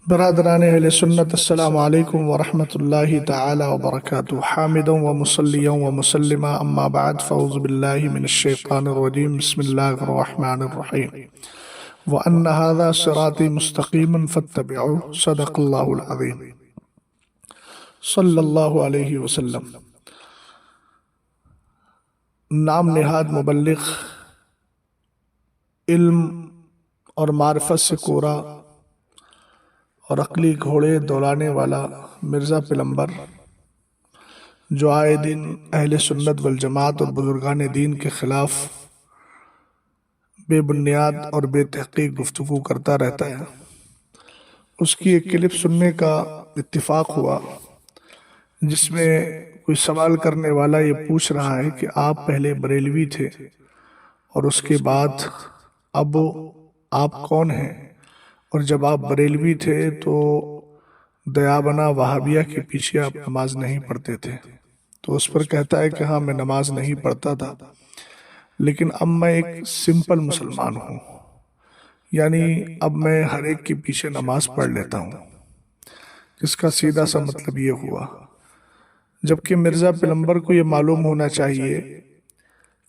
برادران اہل سنت، السلام علیکم ورحمۃ اللہ تعالی وبرکاتہ، حامدا و مصلیا و مسلما، اما بعد فاعوذ باللہ من الشیطان الرجیم، بسم اللہ الرحمن الرحیم، وَأَنَّ هَذَا صِرَاطِي مُسْتَقِيمًا فَاتَّبِعُوهُ، صدق اللہ العظیم، صلی اللہ علیہ وسلم۔ نام نہاد مبلغ، علم اور معرفت سے کورا اور عقلی گھوڑے دوڑانے والا مرزا پیغمبر، جو آئے دن اہل سنت والجماعت اور بزرگان دین کے خلاف بے بنیاد اور بے تحقیق گفتگو کرتا رہتا ہے، اس کی ایک کلپ سننے کا اتفاق ہوا، جس میں کوئی سوال کرنے والا یہ پوچھ رہا ہے کہ آپ پہلے بریلوی تھے اور اس کے بعد اب آپ کون ہیں؟ اور جب آپ بریلوی تھے تو دیابنا وہابیہ کے پیچھے آپ نماز نہیں پڑھتے تھے۔ تو اس پر کہتا ہے کہ ہاں، میں نماز نہیں پڑھتا تھا، لیکن اب میں ایک سمپل مسلمان ہوں، یعنی اب میں ہر ایک کے پیچھے نماز پڑھ لیتا ہوں، جس کا سیدھا سا مطلب یہ ہوا۔ جبکہ مرزا پیغمبر کو یہ معلوم ہونا چاہیے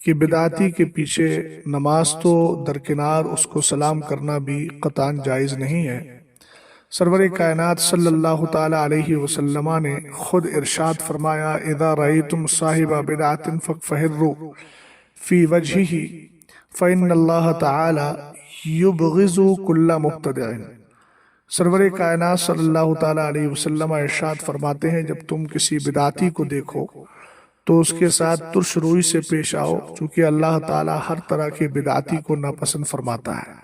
کہ بدعتی کے پیچھے نماز تو درکنار، اس کو سلام کرنا بھی قطعاً جائز نہیں ہے۔ سرور کائنات صلی اللہ تعالی علیہ وسلم نے خود ارشاد فرمایا، اذا رأیتم صاحب بدعت فاقفروا فی وجہہ فإن اللہ تعالی یبغض کل مبتدع۔ سرور کائنات صلی اللہ تعالی علیہ وسلم ارشاد فرماتے ہیں، جب تم کسی بدعتی کو دیکھو تو اس کے ساتھ ترش روئی سے پیش آؤ، چونکہ اللہ تعالیٰ ہر طرح کے بدعتی کو ناپسند فرماتا ہے۔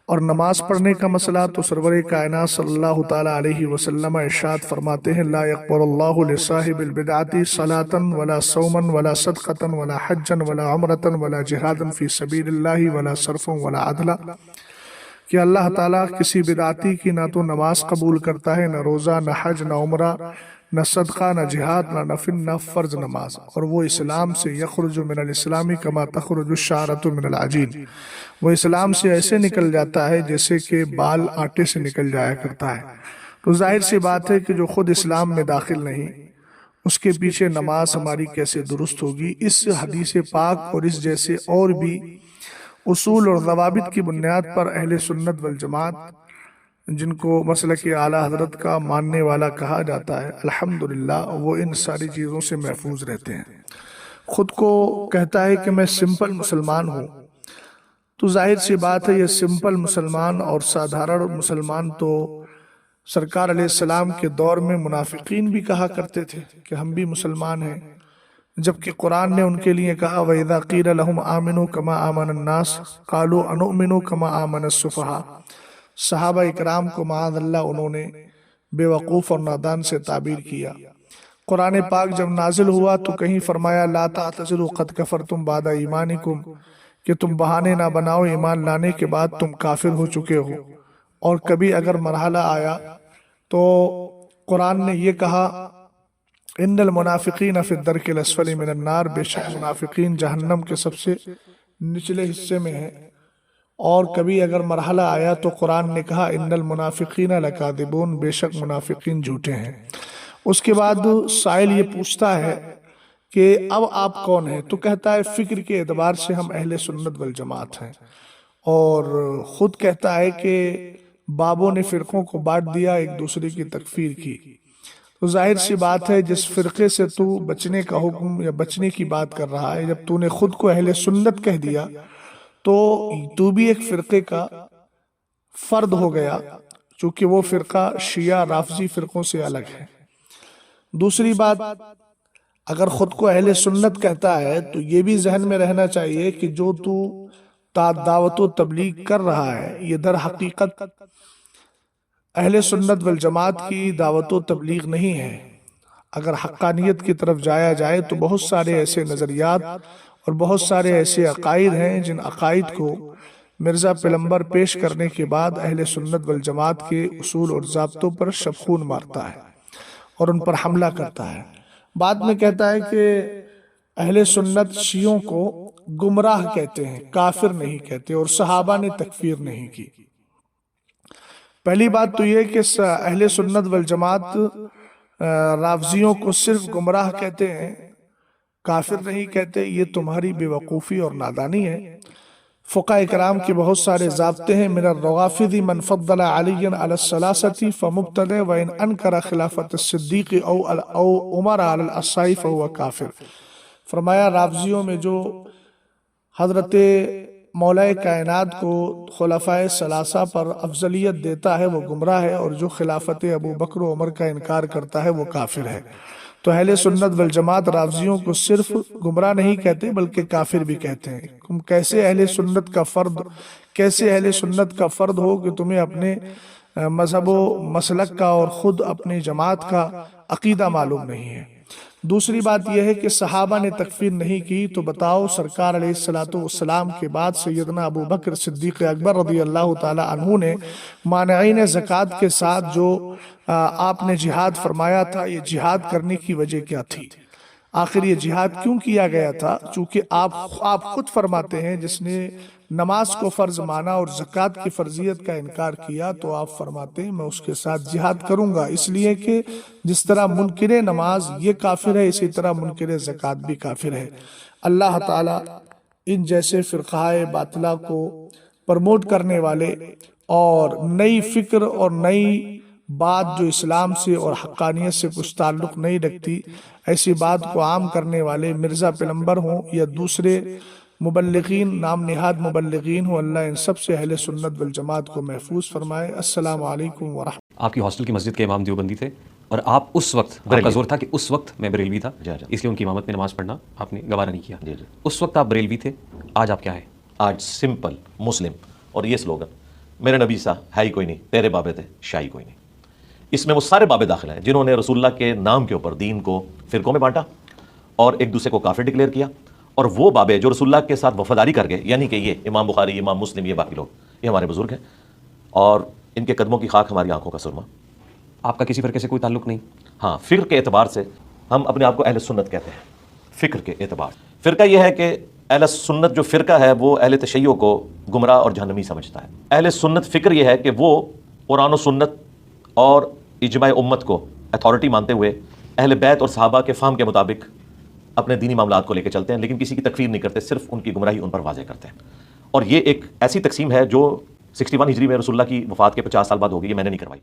اور نماز پڑھنے کا مسئلہ تو سرور کائنات صلی اللہ تعالیٰ علیہ وسلم ارشاد فرماتے ہیں، لا يقبل اللہ لصاحب البدعۃ صلاة ولا صوما ولا صدقة ولا حجا ولا عمرة ولا جہادا فی سبیل اللہ ولا صرفا ولا عدلا، کہ اللہ تعالیٰ کسی بدعتی کی نہ تو نماز قبول کرتا ہے، نہ روزہ، نہ حج، نہ عمرہ، نہ صدقہ، نہ جہاد، نہ نفل، نہ فرض نماز، اور وہ اسلام سے یخرج من الاسلام کما تخرج الشعرۃ من العجین، وہ اسلام سے ایسے نکل جاتا ہے جیسے کہ بال آٹے سے نکل جایا کرتا ہے۔ تو ظاہر سی بات ہے کہ جو خود اسلام میں داخل نہیں، اس کے پیچھے نماز ہماری کیسے درست ہوگی؟ اس حدیث پاک اور اس جیسے اور بھی اصول اور ضوابط کی بنیاد پر اہل سنت والجماعت، جن کو مسلک اعلیٰ حضرت کا ماننے والا کہا جاتا ہے، الحمدللہ وہ ان ساری چیزوں سے محفوظ رہتے ہیں۔ خود کو کہتا ہے کہ میں سمپل مسلمان ہوں، تو ظاہر سی بات ہے یہ سمپل مسلمان اور سادھارن مسلمان تو سرکار علیہ السلام کے دور میں منافقین بھی کہا کرتے تھے کہ ہم بھی مسلمان ہیں، جبکہ قرآن نے ان کے لیے کہا وَإِذَا قِيلَ لَهُمْ آمِنُوا كَمَا آمَنَ النَّاسُ قَالُوا أَنُؤْمِنُ كَمَا آمَنَ السُّفَهَاءُ۔ صحابہ اکرام کو معاذ اللہ انہوں نے بے وقوف اور نادان سے تعبیر کیا۔ قرآن پاک جب نازل ہوا تو کہیں فرمایا لا تعتذروا قد کفرتم بعد ایمانکم، کہ تم بہانے نہ بناؤ، ایمان لانے کے بعد تم کافر ہو چکے ہو۔ اور کبھی اگر مرحلہ آیا تو قرآن نے یہ کہا ان المنافقین فی الدرک الاسفل من النار، بے شک منافقین جہنم کے سب سے نچلے حصے میں ہیں۔ اور کبھی اگر مرحلہ آیا تو قرآن نے کہا ان المنافقین لکاذبون، بے شک منافقین جھوٹے ہیں۔ اس کے بعد سائل یہ پوچھتا ہے کہ اب آپ کون ہیں؟ تو کہتا ہے فکر کے اعتبار سے ہم اہل سنت والجماعت ہیں، اور خود کہتا ہے کہ بابوں نے فرقوں کو بانٹ دیا، ایک دوسرے کی تکفیر کی۔ تو ظاہر سی بات ہے جس فرقے سے تو بچنے کا حکم یا بچنے کی بات کر رہا ہے، جب تو نے خود کو اہل سنت کہہ دیا تو بھی ایک فرقے کا فرد ہو گیا، چونکہ وہ فرقہ شیعہ رافضی فرقوں سے الگ ہے۔ دوسری بات، اگر خود کو اہل سنت کہتا ہے تو یہ بھی ذہن میں رہنا چاہیے کہ جو تو دعوت و تبلیغ کر رہا ہے یہ در حقیقت اہل سنت والجماعت کی دعوت و تبلیغ نہیں ہے۔ اگر حقانیت کی طرف جایا جائے تو بہت سارے ایسے نظریات اور بہت سارے ایسے عقائد ہیں جن عقائد کو مرزا پیغمبر پیش کرنے کے بعد اہل سنت والجماعت کے اصول اور ضابطوں پر شبخون مارتا ہے اور ان پر حملہ کرتا ہے۔ بعد میں کہتا ہے کہ اہل سنت شیعوں کو گمراہ کہتے ہیں، کافر نہیں کہتے، اور صحابہ نے تکفیر نہیں کی۔ پہلی بات تو یہ کہ اہل سنت والجماعت رافضیوں کو صرف گمراہ کہتے ہیں، کافر نہیں کہتے. یہ تمہاری بے وقوفی اور نادانی ہے. فقہ کرام کے بہت سارے ضابطے ہیں. من الروافض من فضل علیا علی الثلاثة فمبتدع وان انکر خلافت الصدیق او عمر علی العصائی فهو کافر. فرمایا رافضیوں میں جو حضرت مولا کائنات کو خلفائے ثلاثہ پر افضلیت دیتا ہے وہ گمراہ ہے، اور جو خلافت ابو بکر و عمر کا انکار کرتا ہے وہ کافر ہے. تو اہل سنت والجماعت رافضیوں کو صرف گمراہ نہیں کہتے بلکہ کافر بھی کہتے ہیں. تم کیسے اہل سنت کا فرد ہو کہ تمہیں اپنے مذہب و مسلک کا اور خود اپنی جماعت کا عقیدہ معلوم نہیں ہے. دوسری بات یہ ہے کہ صحابہ نے تکفیر نہیں کی، تو بتاؤ سرکار علیہ السلام کے بعد سیدنا ابو بکر صدیق اکبر رضی اللہ تعالی عنہ نے مانعین زکوٰۃ کے ساتھ جو آپ نے جہاد فرمایا تھا، یہ جہاد کرنے کی وجہ کیا تھی؟ آخر یہ جہاد کیوں کیا گیا تھا؟ چونکہ آپ خود فرماتے ہیں جس نے نماز کو فرض مانا اور زکوٰۃ کی فرضیت کا انکار کیا تو آپ فرماتے ہیں میں اس کے ساتھ جہاد کروں گا، اس لیے کہ جس طرح منکر نماز یہ کافر ہے اسی طرح منکر زکوٰۃ بھی کافر ہے. اللہ تعالیٰ ان جیسے فرقہ باطلہ کو پرموٹ کرنے والے اور نئی فکر اور نئی بات جو اسلام سے اور حقانیت سے کچھ تعلق نہیں رکھتی، ایسی بات کو عام کرنے والے مرزا پیغمبر ہوں یا دوسرے مبلغین، نام نہاد مبلغین ہوں، اللہ ان سب سے اہل سنت والجماعت کو محفوظ فرمائے. السلام علیکم ورحمۃ. آپ کی ہاسٹل کی مسجد کے امام دیوبندی تھے اور آپ اس وقت آپ کا زور تھا کہ اس وقت میں بریلوی تھا، اس لیے ان کی امامت میں نماز پڑھنا آپ نے گوارا نہیں کیا. اس وقت آپ بریلوی تھے، آج آپ کیا ہیں؟ آج سمپل مسلم. اور یہ سلوگن میرے نبی سا ہے ہی کوئی نہیں، تیرے بابے تھے شاہی کوئی نہیں. اس میں وہ سارے بابے داخل ہیں جنہوں نے رسول اللہ کے نام کے اوپر دین کو فرقوں میں بانٹا اور ایک دوسرے کو کافر ڈکلیئر کیا، اور وہ بابے جو رسول اللہ کے ساتھ وفاداری کر گئے، یعنی کہ یہ امام بخاری، امام مسلم، یہ باقی لوگ، یہ ہمارے بزرگ ہیں اور ان کے قدموں کی خاک ہماری آنکھوں کا سرما. آپ کا کسی فرقے سے کوئی تعلق نہیں؟ ہاں، فکر کے اعتبار سے ہم اپنے آپ کو اہل سنت کہتے ہیں. فکر کے اعتبار فرقہ یہ ہے کہ اہل سنت جو فرقہ ہے وہ اہل تشیع کو گمراہ اور جہنمی سمجھتا ہے. اہل سنت فکر یہ ہے کہ وہ قرآن و سنت اور اجماع امت کو اتھارٹی مانتے ہوئے اہل بیت اور صحابہ کے فہم کے مطابق اپنے دینی معاملات کو لے کے چلتے ہیں، لیکن کسی کی تکفیر نہیں کرتے، صرف ان کی گمراہی ان پر واضح کرتے ہیں. اور یہ ایک ایسی تقسیم ہے جو 61 ہجری میں رسول اللہ کی وفات کے 50 سال بعد ہوگی، یہ میں نے نہیں کروائی.